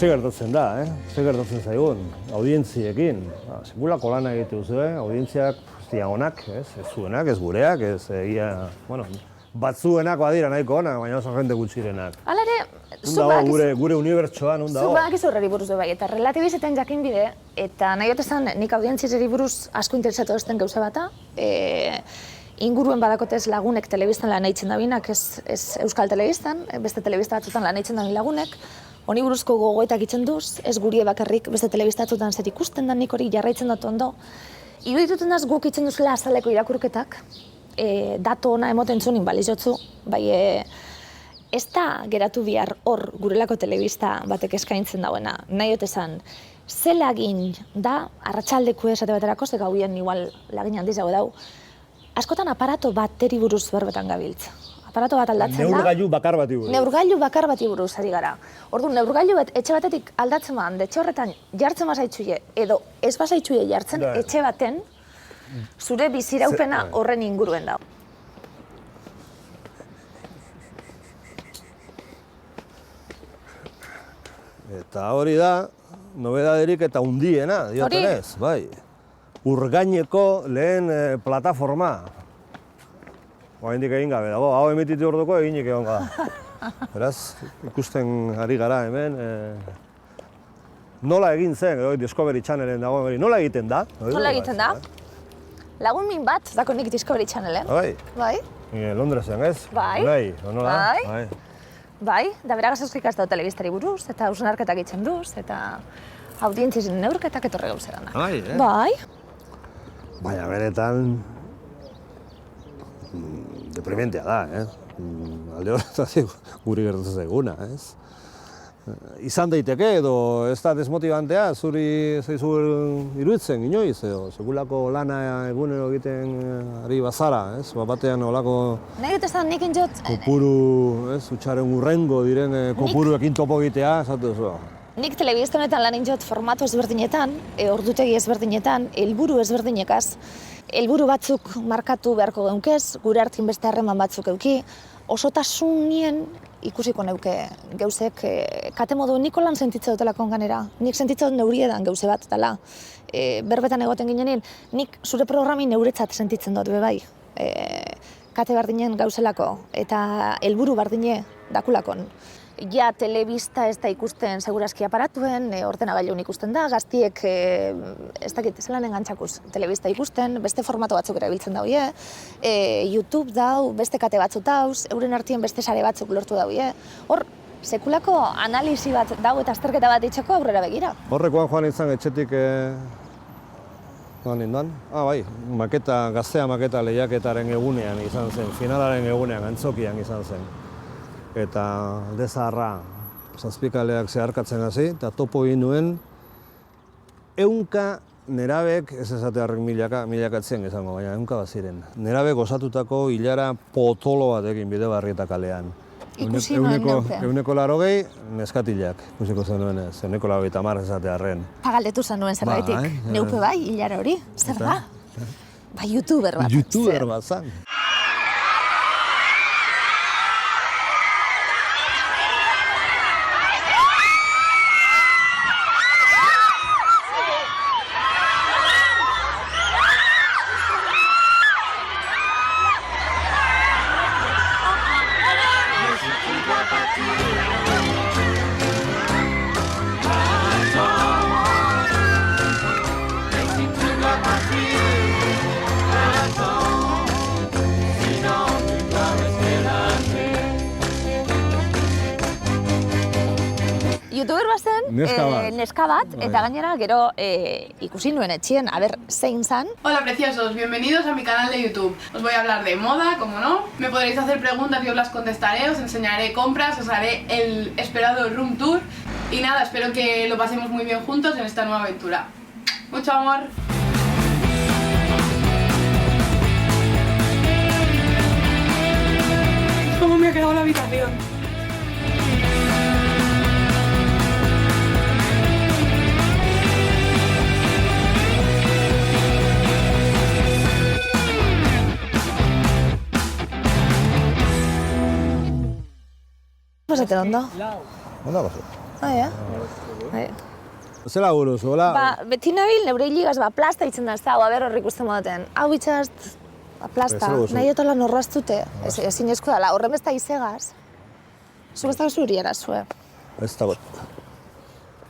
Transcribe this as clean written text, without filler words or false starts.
ze gertatzen da, ze gertatzen zaigun, audientziekin. Sekulako lana egitu zuen, audientziak onak, ez zuenak, ez gureak, ez egia, bueno, batzuenak badira nahiko onak, baina oso jende gutxirenak. Hala ere, gure unibertsoan, dago. Zuk badakizu horreri buruz bai, eta relatibizetan jakin bide, eta nahi esan nik audientziari buruz asko interesatu ezten gauza bata, inguruen badakotez lagunek telebistan lan eitzen dabinak, ez Euskal Telebistan, beste telebista batzutan lan eitzen dabin lagunek, honi buruzko gogoetak itzen duz, ez gurie bakarrik beste telebista batzutan zer ikusten da nik hori jarraitzen dut ondo. Irudituten daz guk itzen duzula azaleko irakurketak, datu ona emoten zunin balizotzu, bai ez da geratu bihar hor gurelako telebista batek eskaintzen dauena. Nahi dut esan, ze lagin da, arratsaldeko esate baterako, ze gauien igual lagin handiz dau, askotan aparato bateri buruz berbetan gabiltza. Aparato bat aldatzen da. Neurgailu bakar bati buruz. Neurgailu bakar bati buruz ari gara. Orduan, neurgailu bat etxe batetik aldatzen baan, etxe horretan jartzen bazaitxuie, edo ez bazaitxuie jartzen etxe baten, zure biziraupena horren inguruen dago. Eta hori da, nobedaderik eta hundiena, diotenez, bai. Urgaineko lehen plataforma. Oraindik egin gabe dago, hau emititu orduko eginik egon gara. Beraz, ikusten ari gara hemen, nola egin zen, Discovery Channelen dago, nola egiten da? Nola egiten da? Lagun min bat, dako nik Discovery Channelen. Bai. Bai. Londresen, ez? Bai. Bai. Bai, da beragaz euskikaz da telebistari buruz, eta hausnarketak itzen duz, eta audientzien neurketak etorre gauze dana. Bai, Bai. Baina beretan deprimentea da, alde horretatik guri gertatzen zaiguna, ez? Izan daiteke edo ez da desmotibantea, zuri zaizu iruditzen inoiz, edo segulako lana egunero egiten ari bazara, ez? Batean olako nahi dut esan nik injot... kopuru, ez? Utxaren urrengo diren kopuruekin topo egitea, esatu duzu. Nik telebista honetan lan injot formatu ezberdinetan, ordutegi ezberdinetan, helburu ezberdinekaz, helburu batzuk markatu beharko geunkez, gure hartin beste harreman batzuk euki, osotasunien ikusiko neuke geuzek kate modu niko lan sentitze dutelako ganera. Nik sentitze dut neuriedan geuze bat dela. Berbetan egoten ginenin, nik zure programi neuretzat sentitzen dut bai. Kate bardinen gauzelako eta helburu bardine dakulakon. Ja, telebista ez da ikusten segurazki aparatuen, ordenagailun ikusten da, gaztiek ez dakit, zelan engantzakuz telebista ikusten, beste formato batzuk erabiltzen daude, YouTube dau, beste kate batzuk dauz, euren artien beste sare batzuk lortu daude. Hor, sekulako analisi bat dau eta azterketa bat itxeko aurrera begira. Horrekoan joan izan etxetik bai, gaztea maketa lehiaketaren egunean izan zen, finalaren egunean, antzokian izan zen. Eta alde zaharra zazpikaleak zeharkatzen hasi, eta topo egin nuen ehunka nerabek, ez esatearrek milakatzen izango, baina ehunka baziren. Nerabek osatutako hilara potolo batekin Bidebarrieta kalean. Ikusi nuen neuke. 180 neskatilak, ikusiko zenuen ez, 180 esatearren. Pagaldetu zen nuen zerbaitik, neupe bai, hilara hori, zer da? Ba, youtuber bat. Youtuber bat zan. Youtuber bazen, neska bat, eta gainera gero ikusi nuen etxien, a ber, zein zan. Hola preciosos, bienvenidos a mi canal de YouTube. Os voy a hablar de moda, como no. Me podréis hacer preguntas y os las contestaré, os enseñaré compras, os haré el esperado room tour. Y nada, espero que lo pasemos muy bien juntos en esta nueva aventura. Mucho amor. ¿Cómo me ha quedado la habitación? Pasate ondo. Onda, baso. Bai. Zela buruz, hola? Beti nabil, neure hiligaz, plasta itzen da, ez da, ber horrik uste modaten. Hau itxast, plasta, nahi otola norraztute, ezin esku dela, horren besta izegaz. Zu besta zuri erazue. Ez da bot.